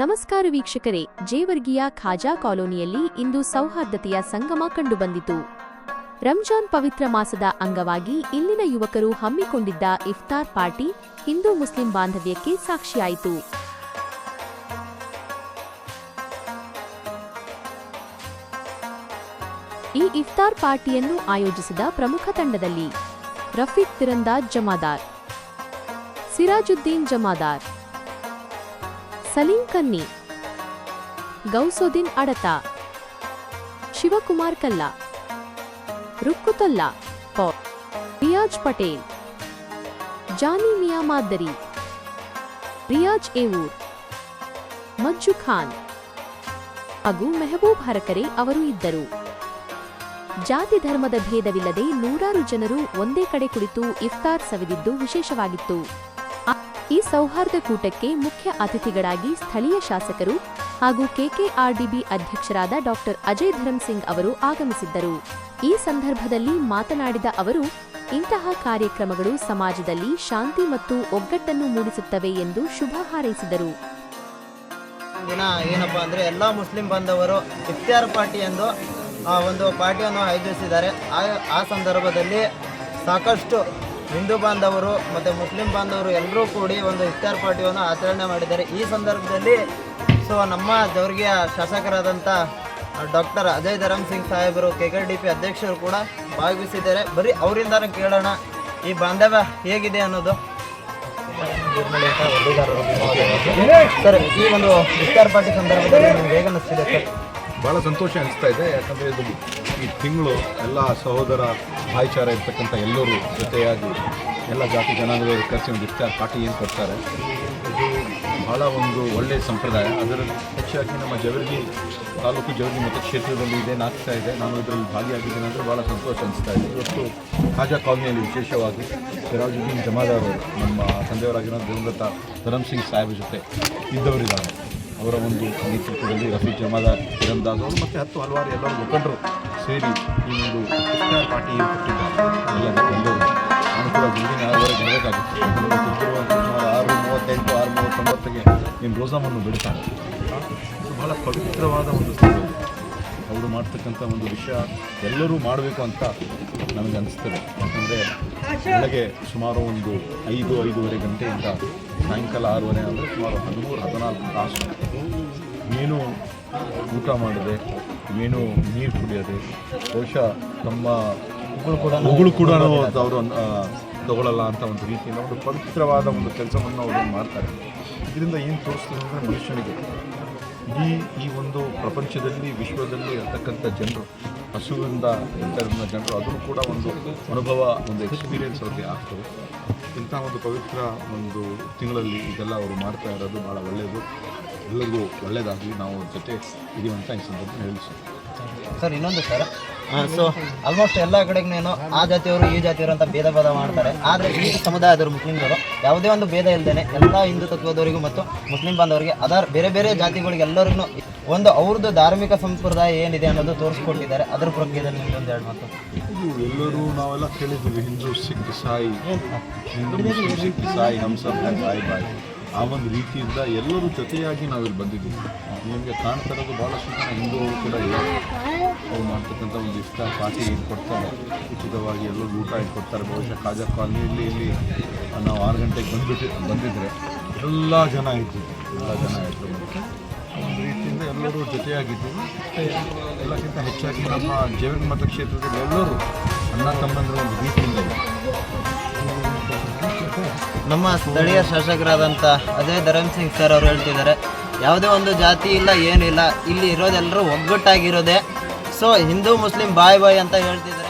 ನಮಸ್ಕಾರ ವೀಕ್ಷಕರೇ, ಜೇವರ್ಗಿಯ ಖಾಜಾ ಕಾಲೋನಿಯಲ್ಲಿ ಇಂದು ಸೌಹಾರ್ದತೆಯ ಸಂಗಮ ಕಂಡುಬಂದಿತು. ರಂಜಾನ್ ಪವಿತ್ರ ಮಾಸದ ಅಂಗವಾಗಿ ಇಲ್ಲಿನ ಯುವಕರು ಹಮ್ಮಿಕೊಂಡಿದ್ದ ಇಫ್ತಾರ್ ಪಾರ್ಟಿ ಹಿಂದೂ ಮುಸ್ಲಿಂ ಬಾಂಧವ್ಯಕ್ಕೆ ಸಾಕ್ಷಿಯಾಯಿತು. ಈ ಇಫ್ತಾರ್ ಪಾರ್ಟಿಯನ್ನು ಆಯೋಜಿಸಿದ ಪ್ರಮುಖ ತಂಡದಲ್ಲಿ ರಫೀಕ್ ತಿರಂದಾಜ್ ಜಮಾದಾರ್, ಸಿರಾಜುದ್ದೀನ್ ಜಮಾದಾರ್, ಸಲೀಂ ಕನ್ನಿ, ಗೌಸೋದಿನ್ ಅಡತಾ, ಶಿವಕುಮಾರ್ ಕಲ್ಲಾ, ರುಕ್ಕುತಲ್ಲಾ, ರಿಯಾಜ್ ಪಟೇಲ್, ಜಾನಿ ಮಿಯಾ ಮಾದ್ದರಿ, ರಿಯಾಜ್ ಏವೂರ್, ಮಜ್ಜು ಖಾನ್ ಹಾಗೂ ಮೆಹಬೂಬ್ ಹರಕರೆ ಅವರು ಇದ್ದರು. ಜಾತಿ ಧರ್ಮದ ಭೇದವಿಲ್ಲದೆ ನೂರಾರು ಜನರು ಒಂದೇ ಕಡೆ ಕುಳಿತು ಇಫ್ತಾರ್ ಸವಿದಿದ್ದು ವಿಶೇಷವಾಗಿತ್ತು. ಈ ಸೌಹಾರ್ದ ಕೂಟಕ್ಕೆ ಮುಖ್ಯ ಅತಿಥಿಗಳಾಗಿ ಸ್ಥಳೀಯ ಶಾಸಕರು ಹಾಗೂ ಕೆಕೆಆರ್ಡಿಬಿ ಅಧ್ಯಕ್ಷರಾದ ಡಾ. ಅಜಯ್ ಧರಮ್ ಸಿಂಗ್ ಅವರು ಆಗಮಿಸಿದ್ದರು. ಈ ಸಂದರ್ಭದಲ್ಲಿ ಮಾತನಾಡಿದ ಅವರು, ಇಂತಹ ಕಾರ್ಯಕ್ರಮಗಳು ಸಮಾಜದಲ್ಲಿ ಶಾಂತಿ ಮತ್ತು ಒಗ್ಗಟ್ಟನ್ನು ಮೂಡಿಸುತ್ತವೆ ಎಂದು ಶುಭ ಹಾರೈಸಿದರು. ದಿನ ಏನಪ್ಪಾ ಅಂದ್ರೆ ಎಲ್ಲ ಮುಸ್ಲಿಂ ಬಾಂಧವರು ಇಫ್ತಾರ್ ಪಾರ್ಟಿ ಎಂದು ಒಂದು ಪಾರ್ಟಿಯನ್ನು ಆಯೋಜಿಸಿದ್ದಾರೆ. ಆ ಸಂದರ್ಭದಲ್ಲಿ ಸಾಕಷ್ಟು ಹಿಂದೂ ಬಾಂಧವರು ಮತ್ತು ಮುಸ್ಲಿಂ ಬಾಂಧವರು ಎಲ್ಲರೂ ಕೂಡಿ ಒಂದು ಇಫ್ತಾರ್ ಪಾರ್ಟಿಯನ್ನು ಆಚರಣೆ ಮಾಡಿದ್ದಾರೆ. ಈ ಸಂದರ್ಭದಲ್ಲಿ ನಮ್ಮ ಜೇವರ್ಗಿಯ ಶಾಸಕರಾದಂಥ ಡಾಕ್ಟರ್ ಅಜಯ್ ಧರಮ್ ಸಿಂಗ್ ಸಾಹೇಬರು, ಕೆಕೆಡಿಪಿ ಅಧ್ಯಕ್ಷರು ಕೂಡ ಭಾಗವಹಿಸಿದ್ದಾರೆ. ಬರೀ ಅವರಿಂದಾನು ಕೇಳೋಣ ಈ ಬಾಂಧವ್ಯ ಹೇಗಿದೆ ಅನ್ನೋದು. ಸರ್, ಈ ಒಂದು ಇಫ್ತಾರ್ ಪಾರ್ಟಿ ಸಂದರ್ಭದಲ್ಲಿ ನಿಮ್ಗೆ ಹೇಗೆ ಅನ್ನಿಸ್ತಿದೆ ಸರ್? ಭಾಳ ಸಂತೋಷ ಅನಿಸ್ತಾ ಇದೆ. ಯಾಕಂದರೆ ಇದು ಈ ತಿಂಗಳು ಎಲ್ಲ ಸಹೋದರ ಭಾಯಿಚಾರ ಇರ್ತಕ್ಕಂಥ ಎಲ್ಲರೂ ಜೊತೆಯಾಗಿ ಎಲ್ಲ ಜಾತಿ ಜನಾಂಗದವರು ಕರೆಸಿ ಒಂದು ಇಫ್ತಾರ್ ಪಾರ್ಟಿ ಏನು ಕೊಡ್ತಾರೆ, ಇದು ಭಾಳ ಒಂದು ಒಳ್ಳೆಯ ಸಂಪ್ರದಾಯ. ಅದರಲ್ಲಿ ಹೆಚ್ಚಾಗಿ ನಮ್ಮ ಜೇವರ್ಗಿ ತಾಲೂಕು ಜೇವರ್ಗಿ ಮತಕ್ಷೇತ್ರದಲ್ಲಿ ಇದೇನಾಗ್ತಾ ಇದೆ, ನಾನು ಇದರಲ್ಲಿ ಭಾಗಿಯಾಗಿದ್ದೇನೆ ಅಂದರೆ ಭಾಳ ಸಂತೋಷ ಅನಿಸ್ತಾ ಇದೆ. ಇವತ್ತು ಖಾಜಾ ಕಾಲೋನಿಯಲ್ಲಿ ವಿಶೇಷವಾಗಿ ಸಿರಾಜುದ್ದೀನ್ ಜಮಾದಾರ್ ಅವರು, ನಮ್ಮ ತಂದೆಯವರಾಗಿರೋ ದಿವಂಗತ ಧರಮ್ ಸಿಂಗ್ ಸಾಹೇಬ್ ಜೊತೆ ಇದ್ದವರಿದ್ದಾರೆ. ಅವರ ಒಂದು ನೇತೃತ್ವದಲ್ಲಿ ರಫೀಕ್ ಜಮಾದಾರ್, ತಿರಂದಾಜ್ ಅವರು ಮತ್ತು ಹಲವಾರು ಎಲ್ಲರೂ ಮುಖಂಡರು ಸೇರಿ ಈ ಒಂದು ಇಫ್ತಾರ್ ಪಾರ್ಟಿ ಕೊಟ್ಟಿದ್ದಾರೆ. ಎಲ್ಲರೂ ನಾನು ಕೂಡ ಜಲ್ದಿನ 6:30 ಬರಬೇಕಾಗುತ್ತೆ. ಸುಮಾರು 6:38, 6:39ಗೆ ನಿಮ್ಮ ರೋಜಾವನ್ನು ಬಿಡ್ತಾರೆ. ಇದು ಬಹಳ ಪವಿತ್ರವಾದ ಒಂದು ಸ್ಥಳ. ಅವರು ಮಾಡ್ತಕ್ಕಂಥ ಒಂದು ವಿಷಯ ಎಲ್ಲರೂ ಮಾಡಬೇಕು ಅಂತ ನನಗೆ ಅನಿಸ್ತದೆ. ಯಾಕಂದರೆ ಬೆಳಗ್ಗೆ ಸುಮಾರು ಒಂದು 5-5:30 ಗಂಟೆಯಿಂದ ಸಾಯಂಕಾಲ 6:30 ಅಂದರೆ ಸುಮಾರು 13-14 ತಾಸು ಏನು ಊಟ ಮಾಡದೆ, ಏನು ನೀರು ಕುಡಿಯೋದೆ, ಬಹುಶಃ ತಮ್ಮ ಉಗುಳು ಕೂಡ ಅವರು ತಗೊಳ್ಳಲ್ಲ ಅಂತ ಒಂದು ರೀತಿಯಿಂದ ಒಂದು ಪವಿತ್ರವಾದ ಒಂದು ಕೆಲಸವನ್ನು ಅವರು ಮಾಡ್ತಾರೆ. ಇದರಿಂದ ಏನು ತೋರಿಸ್ತದೆ ಅಂದರೆ ಮನುಷ್ಯನಿಗೆ ಈ ಒಂದು ಪ್ರಪಂಚದಲ್ಲಿ, ವಿಶ್ವದಲ್ಲಿ ಇರ್ತಕ್ಕಂಥ ಜನರು, ಹಸುವಿಂದ ಇರ್ತಕ್ಕಂಥ ಜನರು, ಅದನ್ನು ಕೂಡ ಒಂದು ಅನುಭವ, ಒಂದು ಎಕ್ಸ್ಪೀರಿಯೆನ್ಸ್ ಅವ್ರಿಗೆ ಆಗ್ತದೆ. ಇಂಥ ಒಂದು ಪವಿತ್ರ ಒಂದು ತಿಂಗಳಲ್ಲಿ ಇದೆಲ್ಲ ಅವರು ಮಾಡ್ತಾ ಇರೋದು ಭಾಳ ಒಳ್ಳೆಯದು. ಎಲ್ಲರಿಗೂ ಒಳ್ಳೆಯದಾಗಲಿ. ನಾವು ಅವ್ರ ಜೊತೆ ಇದೀವಂತ ಈ ಸಂದರ್ಭ ಹೇಳಿ ಸರ್. ಇನ್ನೊಂದು ಸರ್, ಆಲ್ಮೋಸ್ಟ್ ಎಲ್ಲ ಕಡೆಗೂ ಆ ಜಾತಿಯವರು ಈ ಜಾತಿಯವರು ಅಂತ ಭೇದ ಭಾವ ಮಾಡ್ತಾರೆ. ಆದರೆ ಈ ಸಮುದಾಯದವರು, ಮುಸ್ಲಿಮ್ಗಳು, ಯಾವುದೇ ಒಂದು ಭೇದ ಇಲ್ಲದೇ ಎಲ್ಲ ಹಿಂದೂ ತತ್ವದವರಿಗೂ ಮತ್ತು ಮುಸ್ಲಿಂ ಬಾಂಧವರಿಗೆ ಬೇರೆ ಬೇರೆ ಜಾತಿಗಳಿಗೆ ಎಲ್ಲರಿಗೂ ಒಂದು ಅವ್ರದ್ದು ಧಾರ್ಮಿಕ ಸಂಪ್ರದಾಯ ಏನಿದೆ ಅನ್ನೋದು ತೋರಿಸ್ಕೊಟ್ಟಿದ್ದಾರೆ. ಅದ್ರ ಪ್ರಕ್ರಿಯೆಯಲ್ಲಿ ನಿಮ್ದೊಂದು ಎರಡು ಮಾತು. ಇದು ಎಲ್ಲರೂ ನಾವೆಲ್ಲ ಕೇಳಿದ್ದೀವಿ, ಹಿಂದೂ ಸಿಖ್ ಇಸಾಯಿ, ಹಿಂದೂ ಮುಸ್ಲಿಂ ಸಿಖ್ ಇಸಾಯಿ, ನಮ್ಮ ಸಬ್ ಬಾಯ್ ಬಾಯ್. ಆ ಒಂದು ರೀತಿಯಿಂದ ಎಲ್ಲರೂ ಜೊತೆಯಾಗಿ ನಾವಿಲ್ಲಿ ಬಂದಿದ್ದೀವಿ. ನಿಮಗೆ ಕಾಣ್ತಾ ಇರೋದು ಭಾಳಷ್ಟು ಜನ ಹಿಂದೂಗಳು ಕೂಡ ಇಲ್ಲ. ಅವ್ರು ಮಾಡ್ತಕ್ಕಂಥ ಒಂದು ಇಫ್ತಾರ್ ಪಾರ್ಟಿ ಕೊಡ್ತಾರೆ, ಉಚಿತವಾಗಿ ಎಲ್ಲರೂ ಊಟ ಕೊಡ್ತಾರೆ. ಬಹುಶಃ ಖಾಜಾ ಕಾಲೋನಿಯಲ್ಲಿ ಇಲ್ಲಿ ನಾವು 6 ಗಂಟೆಗೆ ಬಂದಿದ್ದರೆ ಎಲ್ಲ ಜನ ಇತ್ತು. ಒಂದು ರೀತಿಯಿಂದ ಎಲ್ಲರೂ ಜೊತೆಯಾಗಿದ್ದೀವಿ. ಎಲ್ಲಕ್ಕಿಂತ ಹೆಚ್ಚಾಗಿ ನಮ್ಮ ಜೇವರ್ಗಿ ಮತಕ್ಷೇತ್ರದಲ್ಲಿ ಎಲ್ಲರೂ ಅಣ್ಣ ತಮ್ಮಂದಿರ ಒಂದು ರೀತಿಯಿಂದ ನಮ್ಮ ಸ್ಥಳೀಯ ಶಾಸಕರಾದಂಥ ಅಜಯ್ ಧರಮ್ ಸಿಂಗ್ ಸರ್ ಅವರು ಹೇಳ್ತಿದ್ದಾರೆ, ಯಾವುದೇ ಒಂದು ಜಾತಿ ಇಲ್ಲ, ಏನಿಲ್ಲ, ಇಲ್ಲಿ ಇರೋದೆಲ್ಲರೂ ಒಗ್ಗಟ್ಟಾಗಿರೋದೆ. ಹಿಂದೂ ಮುಸ್ಲಿಂ ಬಾಯ್ ಬಾಯ್ ಅಂತ ಹೇಳ್ತಿದ್ದಾರೆ.